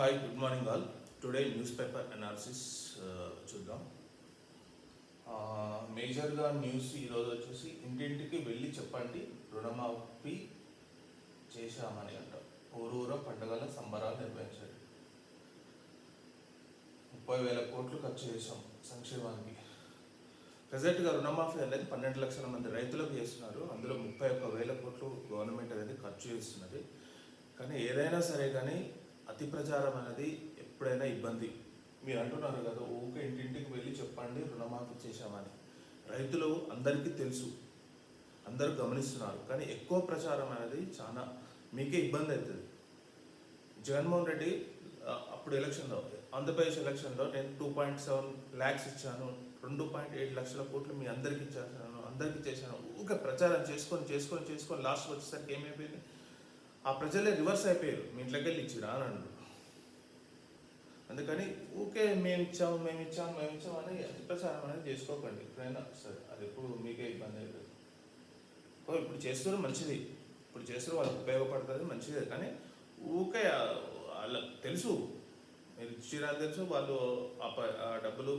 Hi good morning all. Today news paper analysis చూద్దాం. మేజర్గా news ఈరోజు వచ్చేసి ఇంటింటికి వెళ్ళి చెప్పండి రుణమాఫీ చేశామని అంటాం. ఊరూర పండుగల సంబరాలు నిర్వహించండి. 30,000 కోట్లు ఖర్చు చేశాం సంక్షేమానికి. ప్రజెంట్గా రుణమాఫీ అనేది 12 లక్షల మంది రైతులకు చేస్తున్నారు. అందులో 31,000 కోట్లు గవర్నమెంట్ అనేది ఖర్చు చేస్తున్నది. కానీ ఏదైనా సరే కానీ అతి ప్రచారం అనేది ఎప్పుడైనా ఇబ్బంది. మీరు అంటున్నారు కదా, ఊకే ఇంటింటికి వెళ్ళి చెప్పండి రుణమాఫీ చేశామని. రైతులు అందరికీ తెలుసు, అందరూ గమనిస్తున్నారు. కానీ ఎక్కువ ప్రచారం అనేది చాలా మీకే ఇబ్బంది అవుతుంది. జగన్మోహన్ రెడ్డి అప్పుడు ఎలక్షన్లో, ఆంధ్రప్రదేశ్ ఎలక్షన్లో నేను 2.7 lakhs ఇచ్చాను, 2.8 లక్షల కోట్లు మీ అందరికీ ఇచ్చేసాను, అందరికీ చేశాను. ఊకే ప్రచారం చేసుకొని లాస్ట్ వచ్చేసరికి ఏమైపోయింది, ఆ ప్రజలే రివర్స్ అయిపోయారు. మీ ఇంట్లోకి వెళ్ళి ఇచ్చిరా అని అన్నారు. అందుకని ఊకే మేము ఇచ్చాము అని అతి ప్రచారం అనేది చేసుకోకండి ఎప్పుడైనా సరే. అది ఎప్పుడు మీకే ఇబ్బంది అయిపోయింది. ఇప్పుడు చేస్తారు మంచిది, ఇప్పుడు చేస్తారు వాళ్ళకి ఉపయోగపడుతుంది మంచిదే. కానీ ఊకే వాళ్ళకి తెలుసు మీరు ఇచ్చిరా తెలుసు, వాళ్ళు ఆ డబ్బులు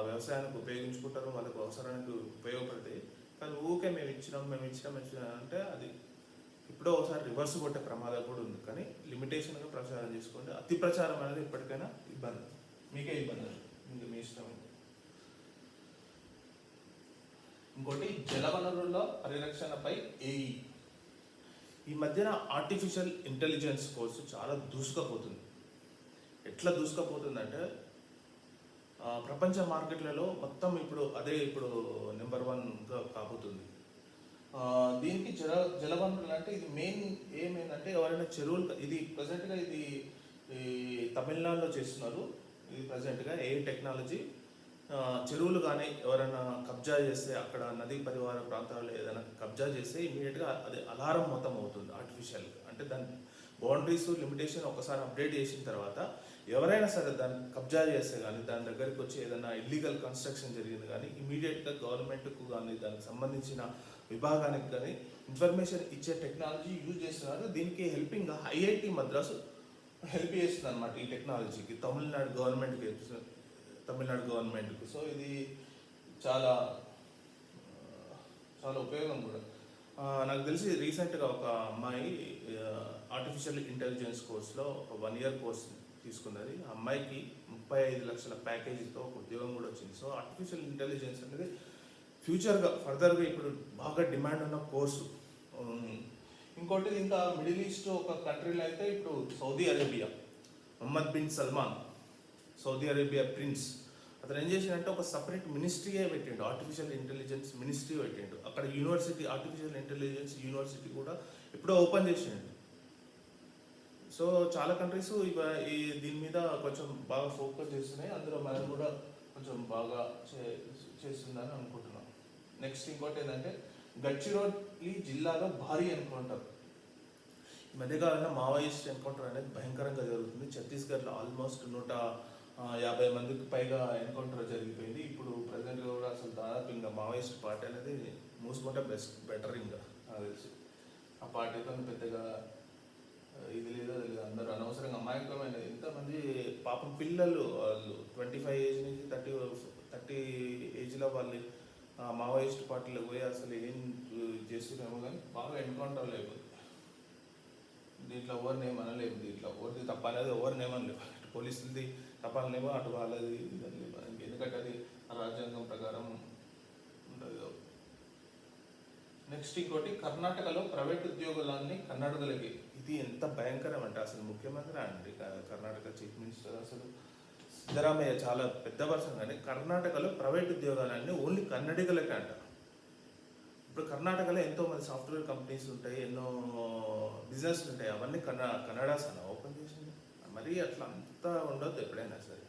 వ్యవసాయానికి ఉపయోగించుకుంటారు, వాళ్ళకు అవసరానికి ఉపయోగపడతాయి. కానీ ఊకే మేము ఇచ్చినాం అంటే అది ఇప్పుడో ఒకసారి రివర్స్ కొట్టే ప్రమాదం కూడా ఉంది. కానీ లిమిటేషన్గా ప్రచారం చేసుకోండి. అతి ప్రచారం అనేది ఎప్పటికైనా ఇబ్బంది, మీకే ఇబ్బంది, ఇంకా మీ ఇష్టం. ఇంకోటి జలవనరుల పరిరక్షణపై ఏఈ. ఈ మధ్యన ఆర్టిఫిషియల్ ఇంటెలిజెన్స్ కోర్సు చాలా దూసుకుపోతుంది. ఎట్లా దూసుకుపోతుందంటే ప్రపంచ మార్కెట్లలో మొత్తం ఇప్పుడు నెంబర్ 1గా కాబోతుంది. దీనికి జలవనరులు అంటే ఇది మెయిన్ ఏమైందంటే ఎవరైనా చెరువులు, ఇది ప్రజెంట్గా ఇది తమిళనాడులో చేస్తున్నారు. ఇది ప్రజెంట్గా ఏ టెక్నాలజీ, చెరువులు కానీ ఎవరైనా కబ్జా చేస్తే, అక్కడ నదీ పరివార ప్రాంతాల్లో ఏదైనా కబ్జా చేస్తే ఇమీడియట్గా అది అలారం మొత్తం అవుతుంది ఆర్టిఫిషియల్గా. అంటే దాని బౌండరీస్ లిమిటేషన్ ఒకసారి అప్డేట్ చేసిన తర్వాత ఎవరైనా సరే దాన్ని కబ్జా చేస్తే కానీ, దాని దగ్గరికి వచ్చి ఏదైనా ఇల్లీగల్ కన్స్ట్రక్షన్ జరిగింది కానీ ఇమీడియట్గా గవర్నమెంట్కు కానీ దానికి సంబంధించిన విభాగానికి కానీ ఇన్ఫర్మేషన్ ఇచ్చే టెక్నాలజీ యూజ్ చేస్తున్నారు. దీనికి హెల్పింగ్గా ఐఐటి మద్రాసు హెల్ప్ చేస్తుంది అనమాట ఈ టెక్నాలజీకి, తమిళనాడు గవర్నమెంట్కు. సో ఇది చాలా చాలా ఉపయోగం కూడా. నాకు తెలిసి రీసెంట్గా ఒక అమ్మాయి ఆర్టిఫిషియల్ ఇంటెలిజెన్స్ కోర్స్లో ఒక 1 year కోర్స్ తీసుకున్నది. ఆ అమ్మాయికి 35 లక్షల ప్యాకేజీతో ఒక ఉద్యోగం కూడా వచ్చింది. సో ఆర్టిఫిషియల్ ఇంటెలిజెన్స్ అనేది ఫ్యూచర్గా ఫర్దర్గా ఇప్పుడు బాగా డిమాండ్ ఉన్న కోర్సు. ఇంకోటి ఇంకా మిడిల్ ఈస్ట్ ఒక కంట్రీలో అయితే ఇప్పుడు Saudi Arabia, Mohammed bin Salman Saudi Arabia prince, అతను ఏం చేసిందంటే ఒక సపరేట్ మినిస్ట్రీయే పెట్టిండు, ఆర్టిఫిషియల్ ఇంటెలిజెన్స్ మినిస్ట్రీ పెట్టిండు. అక్కడ యూనివర్సిటీ, ఆర్టిఫిషియల్ ఇంటెలిజెన్స్ యూనివర్సిటీ కూడా ఎప్పుడో ఓపెన్ చేసిండు. సో చాలా కంట్రీస్ దీని మీద కొంచెం బాగా ఫోకస్ చేస్తున్నాయి. అందులో మనం కూడా కొంచెం బాగా చేస్తుందని అనుకుంటున్నాం. నెక్స్ట్ ఇంకోటి ఏంటంటే గడ్చిరోలి జిల్లాలో భారీ ఎన్కౌంటర్. ఈ మధ్యకాలంలో మావోయిస్ట్ ఎన్కౌంటర్ అనేది భయంకరంగా జరుగుతుంది. ఛత్తీస్గఢ్లో ఆల్మోస్ట్ 150 మందికి పైగా ఎన్కౌంటర్ జరిగిపోయింది. ఇప్పుడు ప్రజెంట్గా కూడా అసలు దాదాపు ఇంకా మావోయిస్ట్ పార్టీ అనేది మూసుకుంటే బెటర్. ఇంకా నాకు తెలిసి ఆ పార్టీతో పెద్దగా ఇది లేదో తెలియదు. అందరూ అనవసరంగా అమాయకమైన ఎంతమంది పాపం పిల్లలు, వాళ్ళు 25 ఏజ్ నుంచి 30 ఏజ్లో వాళ్ళు మావోయిస్ట్ పార్టీలో పోయి అసలు ఏం చేస్తున్నామో కానీ బాగా ఎన్కౌంటర్లు అయిపోతుంది. దీంట్లో ఎవరిని ఏమనలేము, దీంట్లో ఎవరిది తప్ప అనేది ఎవరిని ఏమనలేము. అటు పోలీసులది తప్పనలేమో, అటు వాళ్ళది లేవు. ఎందుకంటే అది రాజ్యాంగం ప్రకారం ఉంటుంది. నెక్స్ట్ ఇంకోటి కర్ణాటకలో ప్రైవేట్ ఉద్యోగులన్నీ కన్నడిగలకి. ఇది ఎంత భయంకరం అంటే అసలు ముఖ్యమంత్రి అండి, కర్ణాటక చీఫ్ మినిస్టర్ అసలు సిద్ధరామయ్య చాలా పెద్ద పర్సన్. కానీ కర్ణాటకలో ప్రైవేట్ ఉద్యోగాలన్నీ ఓన్లీ కన్నడిగలకే అంట. ఇప్పుడు కర్ణాటకలో ఎంతోమంది సాఫ్ట్వేర్ కంపెనీస్ ఉంటాయి, ఎన్నో బిజినెస్లు ఉంటాయి, అవన్నీ కన్నడాస్ అన్న ఓపెన్ చేసింది. మరీ అట్లా అంతా ఉండొద్దు ఎప్పుడైనా సరే.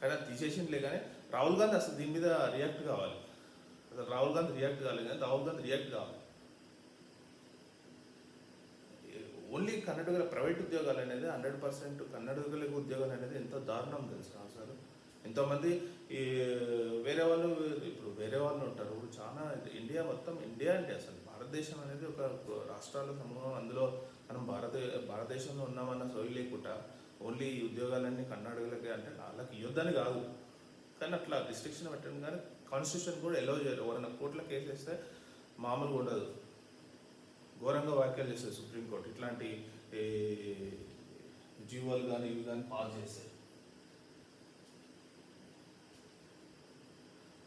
కానీ అది తీసేసిందిలే. కానీ రాహుల్ గాంధీ అసలు దీని మీద రియాక్ట్ కావాలి. అసలు రాహుల్ గాంధీ రియాక్ట్ కావాలి, కానీ రాహుల్ గాంధీ రియాక్ట్ కావాలి. ఓన్లీ కన్నడిగల ప్రైవేట్ ఉద్యోగాలు అనేది 100% కన్నడిగల ఉద్యోగాలు అనేది ఎంతో దారుణం తెలుసు అసలు. ఎంతోమంది ఈ వేరే వాళ్ళు ఉంటారు. ఇప్పుడు చాలా ఇండియా మొత్తం ఇండియా అంటే అసలు భారతదేశం అనేది ఒక రాష్ట్రాల సమూహం. అందులో మనం భారతదేశంలో ఉన్నామన్న సోయి లేకుండా ఓన్లీ ఈ ఉద్యోగాలన్నీ కర్ణాటకలకే అంటే వాళ్ళకి ఇవ్వద్దని కాదు, కానీ అట్లా రిస్ట్రిక్షన్ పెట్టడం కానీ కాన్స్టిట్యూషన్ కూడా ఎలో చేయరు. ఎవరైనా కోర్టులో కేసు వేస్తే మామూలుగా ఉండదు, ఘోరంగా వ్యాఖ్యలు చేస్తారు సుప్రీంకోర్టు ఇట్లాంటి జీవోలు కానీ ఇవి కానీ పాస్ చేస్తాయి.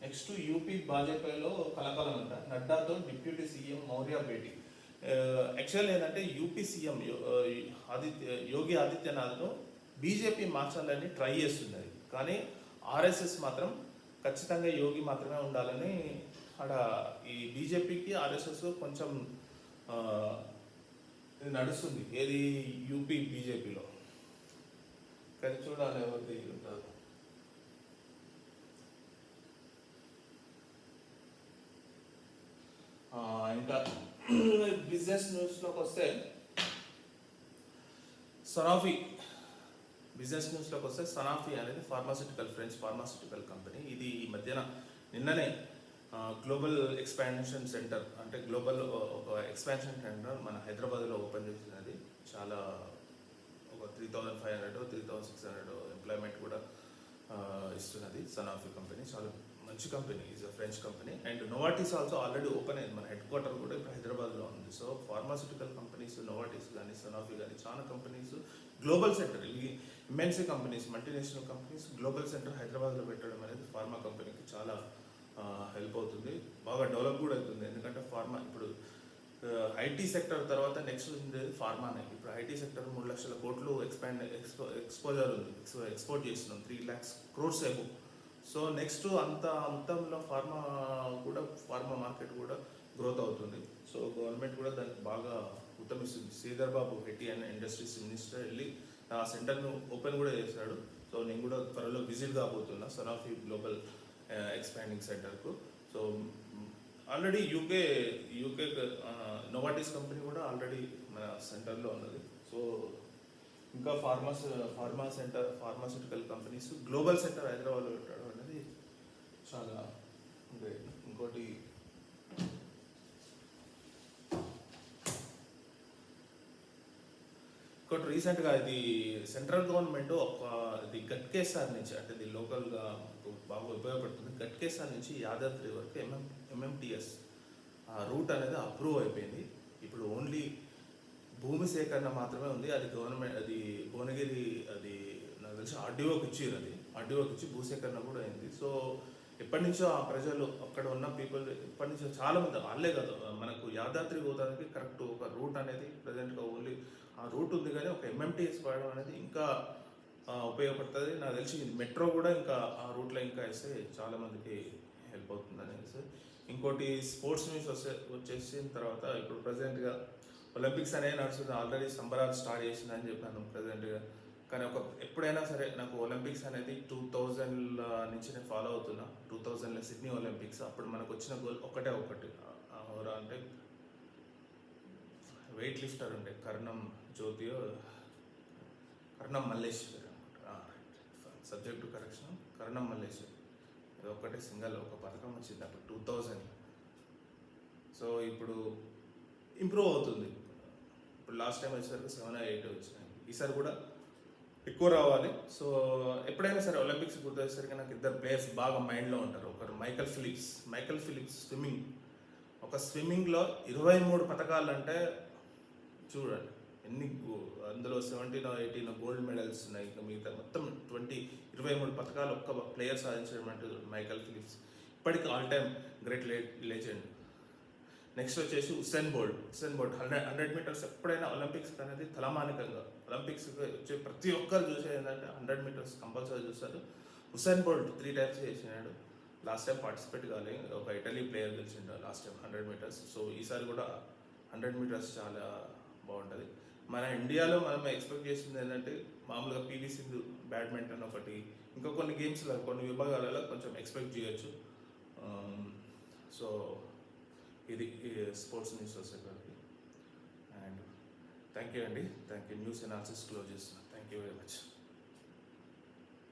నెక్స్ట్ యూపీ భాజపాలో కలకలం అంట, నడ్డాతో డిప్యూటీ సీఎం మౌర్య భేటీ. యాక్చువల్ ఏంటంటే యూపీ సీఎం యోగి ఆదిత్యనాథ్ను బీజేపీ మార్చాలని ట్రై చేస్తున్నది, కానీ ఆర్ఎస్ఎస్ మాత్రం ఖచ్చితంగా యోగి మాత్రమే ఉండాలని అక్కడ ఈ బీజేపీకి ఆర్ఎస్ఎస్ కొంచెం ఇది నడుస్తుంది. ఏది యూపీ బీజేపీలో, కానీ చూడాలి ఎవరిది ఉంటారు. ఇంకా బిజినెస్ న్యూస్లోకి వస్తే సనాఫీ సనాఫీ అనేది ఫ్రెంచ్ ఫార్మాస్యూటికల్ కంపెనీ. ఇది ఈ మధ్యన నిన్ననే గ్లోబల్ ఎక్స్పాన్షన్ సెంటర్ అంటే గ్లోబల్ ఒక ఎక్స్పాన్షన్ సెంటర్ మన హైదరాబాద్లో ఓపెన్ చేసినది. చాలా ఒక 3,500 3,600 ఎంప్లాయ్మెంట్ కూడా ఇస్తున్నది సనాఫీ కంపెనీ. చాలా మంచి company, is a French company. And Novartis also already open అయింది, మన హెడ్ క్వార్టర్ కూడా ఇప్పుడు హైదరాబాద్లో ఉంది. సో ఫార్మాస్యూటికల్ కంపెనీస్ నోవాటిస్ కానీ సనాఫీ కానీ చాలా కంపెనీస్ గ్లోబల్ సెంటర్, ఇవి MNC companies, multinational companies global centre హైదరాబాద్లో పెట్టడం అనేది ఫార్మా కంపెనీకి చాలా హెల్ప్ అవుతుంది, బాగా డెవలప్ కూడా అవుతుంది. ఎందుకంటే ఫార్మా ఇప్పుడు ఐటీ సెక్టర్ తర్వాత నెక్స్ట్ ఉండేది ఫార్మానే. ఇప్పుడు ఐటీ సెక్టర్ 3 లక్షల కోట్లు ఎక్స్పోజర్ ఉంది, ఎక్స్పోర్ట్ చేస్తున్నాం 3 lakhs crores ఏమో. సో నెక్స్ట్ అంత మొత్తంలో ఫార్మా మార్కెట్ కూడా గ్రోత్ అవుతుంది. సో గవర్నమెంట్ కూడా దానికి బాగా ఉత్తమిస్తుంది. Sridhar Babu హెట్టి and industries minister వెళ్ళి ఆ సెంటర్ను ఓపెన్ కూడా చేశాడు. సో నేను కూడా త్వరలో విజిట్ కాబోతున్నా సనాఫీ గ్లోబల్ ఎక్స్పాండింగ్ సెంటర్కు. So already UK Novartis company కూడా ఆల్రెడీ మన సెంటర్లో ఉన్నది. సో ఇంకా ఫార్మాస్యూటికల్ కంపెనీస్ గ్లోబల్ సెంటర్ హైదరాబాద్లో పెట్టడం అనేది చాలా గ్రేట్. ఇంకోటి రీసెంట్గా ఇది సెంట్రల్ గవర్నమెంట్ ఇది గట్కేసర్ నుంచి, అంటే ఇది లోకల్గా బాగా ఉపయోగపడుతుంది. గట్కేసర్ నుంచి యాదాద్రి వరకు ఎంఎంటీఎస్ రూట్ అనేది అప్రూవ్ అయిపోయింది. ఇప్పుడు ఓన్లీ భూమి సేకరణ మాత్రమే ఉంది. అది గవర్నమెంట్, అది భువనగిరి, అది నాకు తెలిసి ఆర్డీఓకి ఇచ్చి భూసేకరణ కూడా అయింది. సో ఎప్పటి నుంచో ఆ ప్రజలు అక్కడ ఉన్న పీపుల్ ఎప్పటి నుంచో చాలామంది, వాళ్ళే కాదు, మనకు యాదాద్రి పోవడానికి కరెక్ట్ ఒక రూట్ అనేది ప్రజెంట్గా ఓన్లీ ఆ రూట్ ఉంది, కానీ ఒక ఎంఎంటీఎస్ వాడడం అనేది ఇంకా ఉపయోగపడుతుంది. నాకు తెలిసి మెట్రో కూడా ఇంకా ఆ రూట్లో ఇంకా వేస్తే చాలామందికి హెల్ప్ అవుతుంది అనేసి. ఇంకోటి స్పోర్ట్స్ న్యూస్ వచ్చేసిన తర్వాత ఇప్పుడు ప్రజెంట్గా ఒలింపిక్స్ అనేది నడుస్తుంది. ఆల్రెడీ సంబరాలు స్టార్ట్ చేసిందని చెప్పాను ప్రజెంట్గా. కానీ ఎప్పుడైనా సరే నాకు ఒలింపిక్స్ అనేది 2000 నుంచి నేను ఫాలో అవుతున్నా. 2000లో సిడ్నీ ఒలింపిక్స్, అప్పుడు మనకు వచ్చిన గోల్ ఒకటి అంటే వెయిట్ లిఫ్టర్ ఉండే కర్ణం మల్లేశ్వరి అనుకుంటా, సబ్జెక్టు కరెక్షన్, కర్ణం మల్లేశ్వరి. ఇది ఒక్కటే సింగల్ ఒక పథకం వచ్చింది అప్పుడు 2000. సో ఇప్పుడు ఇంప్రూవ్ అవుతుంది. ఇప్పుడు లాస్ట్ టైం వచ్చేసరికి 7 or 8 వచ్చినాయి, ఈసారి కూడా ఎక్కువ రావాలి. సో ఎప్పుడైనా సరే ఒలింపిక్స్ గుర్తొచ్చేసరికి నాకు 2 ప్లేయర్స్ బాగా మైండ్లో ఉంటారు. ఒకరు మైకల్ ఫిలిప్స్ స్విమ్మింగ్లో 23 పథకాలు అంటే చూడండి ఎన్ని, అందులో 17 or 18 గోల్డ్ మెడల్స్ ఉన్నాయి. ఇంకా మిగతా మొత్తం 23 పథకాలు ఒక్క ప్లేయర్ సాధించడం అంటే మైకల్ ఫిలిప్స్ ఇప్పటికీ all time great legend. Next వచ్చేసి ఉసేన్ బోల్ట్ 100 meters ఎప్పుడైనా ఒలింపిక్స్ అనేది తలమానికంగా, ఒలింపిక్స్కి వచ్చే ప్రతి ఒక్కరు చూసేది ఏంటంటే 100 meters కంపల్సరీ చూస్తారు. ఉసేన్ బోల్ట్ 3 times చేసినాడు. లాస్ట్ టైం పార్టిసిపేట్ కాలే, ఒక ఇటలీ ప్లేయర్ గెలిచిండు లాస్ట్ టైం 100 meters. సో ఈసారి కూడా 100 meters చాలా బాగుంటుంది. మన ఇండియాలో మనం ఎక్స్పెక్ట్ చేసింది ఏంటంటే మామూలుగా పీవీ సింధు బ్యాడ్మింటన్ ఒకటి, ఇంకా కొన్ని గేమ్స్లో కొన్ని విభాగాలలో కొంచెం ఎక్స్పెక్ట్ చేయొచ్చు. సో ఇది స్పోర్ట్స్ న్యూస్ వచ్చేసరికి. And thank you news analysis close చేస్తున్నాను. Thank you very much.